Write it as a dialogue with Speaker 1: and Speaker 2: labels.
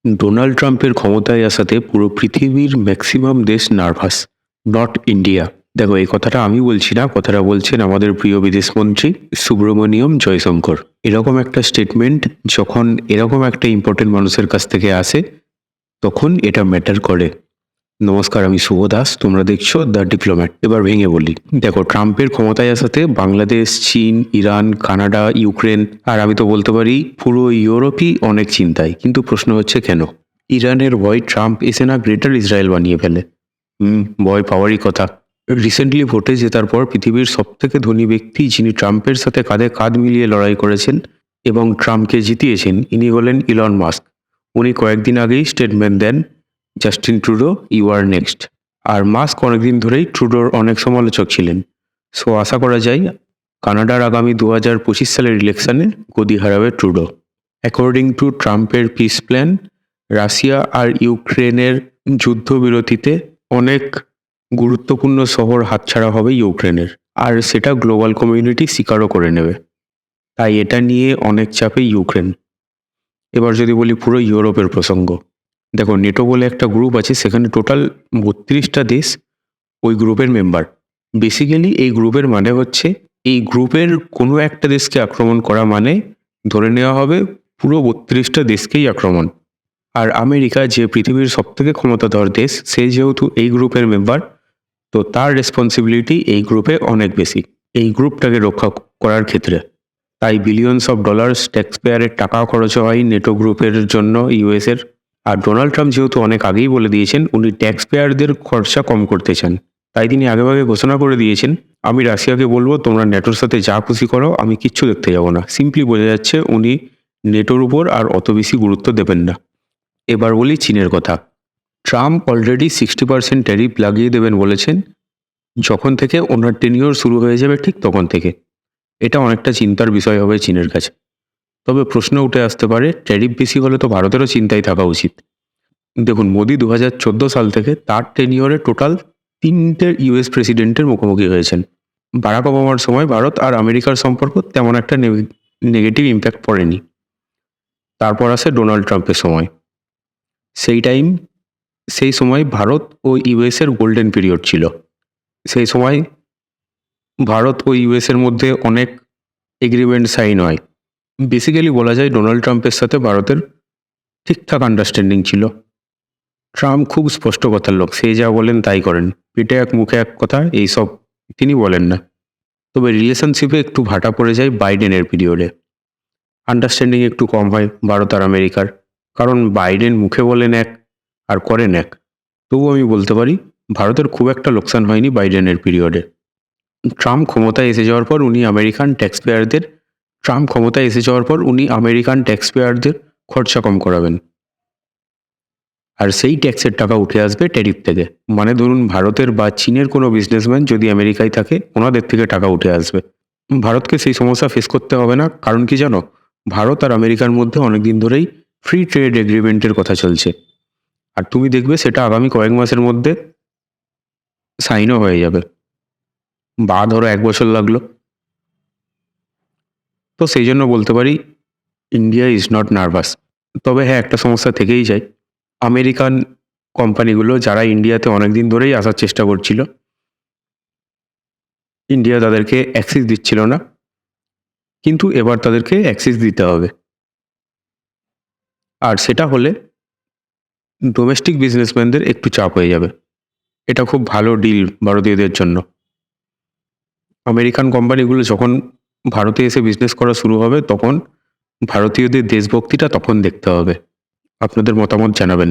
Speaker 1: Donald ট্রাম্পের ক্ষমতায় আসাতে পুরো পৃথিবীর ম্যাক্সিমাম দেশ নার্ভাস, নট ইন্ডিয়া। দেখো, এই কথাটা আমি বলছি না, কথাটা বলছেন আমাদের প্রিয় বিদেশমন্ত্রী সুব্রমণিয়ম জয়শঙ্কর। এরকম একটা স্টেটমেন্ট যখন এরকম একটা ইম্পর্টেন্ট মানুষের কাছ থেকে আসে, তখন এটা ম্যাটার করে। নমস্কার, আমি শুভ দাস, তোমরা দেখছো দ্য ডিপ্লোম্যাট। এবার ভেঙে বলি। দেখো, ট্রাম্পের ক্ষমতায় আসাতে বাংলাদেশ, চীন, ইরান, কানাডা, ইউক্রেন আর আমি তো বলতে পারি পুরো ইউরোপই অনেক চিন্তায়। কিন্তু প্রশ্ন হচ্ছে কেন? ইরানের ভয় ট্রাম্প এসে না গ্রেটার ইসরায়েল বানিয়ে ফেলে। ভয় পাওয়ারই কথা। রিসেন্টলি ভোটে জেতার পর পৃথিবীর সবথেকে ধনী ব্যক্তি, যিনি ট্রাম্পের সাথে কাঁধে কাঁধ মিলিয়ে লড়াই করেছেন এবং ট্রাম্পকে জিতিয়েছেন, ইনি হলেন ইলন মাস্ক। উনি কয়েকদিন আগেই স্টেটমেন্ট দেন, Justin Trudeau, you are next. আর মাস্ক অনেকদিন ধরেই ট্রুডোর অনেক সমালোচক ছিলেন। সো আশা করা যায় কানাডার আগামী 2025 সালের ইলেকশনে গদি হারাবে ট্রুডো। অ্যাকর্ডিং টু ট্রাম্পের পিস প্ল্যান, রাশিয়া আর ইউক্রেনের যুদ্ধবিরতিতে অনেক গুরুত্বপূর্ণ শহর হাতছাড়া হবে ইউক্রেনের, আর সেটা গ্লোবাল কমিউনিটি স্বীকারও করে নেবে। তাই এটা নিয়ে অনেক চাপে ইউক্রেন। এবার যদি বলি পুরো ইউরোপের প্রসঙ্গ, দেখো, নেটো বলে একটা গ্রুপ আছে, সেখানে টোটাল 32টা দেশ ওই গ্রুপের মেম্বার। বেসিক্যালি এই গ্রুপের মানে হচ্ছে, এই গ্রুপের কোনো একটা দেশকে আক্রমণ করা মানে ধরে নেওয়া হবে পুরো 32টা দেশকেই আক্রমণ। আর আমেরিকা, যে পৃথিবীর সবথেকে ক্ষমতাধর দেশ, সে যেহেতু এই গ্রুপের মেম্বার, তো তার রেসপন্সিবিলিটি এই গ্রুপে অনেক বেশি, এই গ্রুপটাকে রক্ষা করার ক্ষেত্রে। তাই বিলিয়নস অফ ডলার্স ট্যাক্স পেয়ারের টাকা খরচ হয় নেটো গ্রুপের জন্য ইউএসের। আর ডোনাল্ড ট্রাম্প যেহেতু অনেক আগেই বলে দিয়েছেন উনি ট্যাক্স পেয়ারদের খরচা কম করতে চান, তাই তিনি আগেভাগে ঘোষণা করে দিয়েছেন, আমি রাশিয়াকে বলবো তোমরা নেটোর সাথে যা খুশি করো, আমি কিচ্ছু দেখতে যাব না। সিম্পলি বোঝা যাচ্ছে উনি নেটোর উপর আর অত বেশি গুরুত্ব দেবেন না। এবার বলি চীনের কথা। ট্রাম্প অলরেডি 60% ট্যারিফ লাগিয়ে দেবেন বলেছেন, যখন থেকে ওনার টেনিওর শুরু হয়ে যাবে ঠিক তখন থেকে। এটা অনেকটা চিন্তার বিষয় হবে চীনের কাছে। তবে প্রশ্ন উঠে আসতে পারে, ট্যারিফ বেশি হলে তো ভারতেরও চিন্তায় থাকা উচিত। দেখুন, মোদি 2014 সাল থেকে তার টেনিওরে টোটাল 3টে ইউএস প্রেসিডেন্টের মুখোমুখি হয়েছেন। বারাক ওবামার সময় ভারত আর আমেরিকার সম্পর্ক তেমন একটা নেগেটিভ ইম্প্যাক্ট পড়েনি। তারপর আসে ডোনাল্ড ট্রাম্পের সময়। সেই সময় ভারত ও ইউএসের গোল্ডেন পিরিয়ড ছিল। সেই সময় ভারত ও ইউএসের মধ্যে অনেক এগ্রিমেন্ট সাইন হয়। বেসিক্যালি বলা যায় ডোনাল্ড ট্রাম্পের সাথে ভারতের ঠিকঠাক আন্ডারস্ট্যান্ডিং ছিল। ট্রাম্প খুব স্পষ্ট কথার লোক, সে যা বলেন তাই করেন, পিঠে এক মুখে এক কথা, এইসব তিনি বলেন না। তবে রিলেশনশিপে একটু ভাটা পড়ে যায় বাইডেনের পিরিয়ডে। আন্ডারস্ট্যান্ডিং একটু কম হয় ভারত আর আমেরিকার, কারণ বাইডেন মুখে বলেন এক আর করেন এক। তবু আমি বলতে পারি ভারতের খুব একটা লোকসান হয়নি বাইডেনের পিরিয়ডে। ট্রাম্প ক্ষমতায় এসে যাওয়ার পর উনি আমেরিকান ট্যাক্স পেয়ারদের খরচা কম করাবেন। আর সেই ট্যাক্সের টাকা উঠে আসবে ট্যারিফ থেকে। মানে ধরুন, ভারতের বা চীনের কোনো বিজনেসম্যান যদি আমেরিকায় থাকে, ওনাদের থেকে টাকা উঠে আসবে। ভারতকে সেই সমস্যা ফেস করতে হবে না। কারণ কি জানো, ভারত আর আমেরিকার মধ্যে অনেকদিন ধরেই ফ্রি ট্রেড এগ্রিমেন্টের কথা চলছে। আর তুমি দেখবে সেটা আগামী কয়েক মাসের মধ্যে সাইনও হয়ে যাবে, বা ধরো 1 বছর লাগলো। তো সেই জন্য বলতে পারি ইন্ডিয়া ইজ নট নার্ভাস। তবে হ্যাঁ, একটা সমস্যা থেকেই যায়। আমেরিকান কোম্পানিগুলো যারা ইন্ডিয়াতে অনেকদিন ধরেই আসার চেষ্টা করছিল, ইন্ডিয়া তাদেরকে অ্যাক্সেস দিচ্ছিল না, কিন্তু এবার তাদেরকে অ্যাক্সেস দিতে হবে। আর সেটা হলে ডোমেস্টিক বিজনেসম্যানদের একটু চাপ হয়ে যাবে। এটা খুব ভালো ডিল ভারতীয়দের জন্য। আমেরিকান কোম্পানিগুলো যখন ভারতে এসে বিজনেস করা শুরু হবে, তখন ভারতীয়দের দেশভক্তিটা তখন দেখতে হবে। আপনাদের মতামত জানাবেন।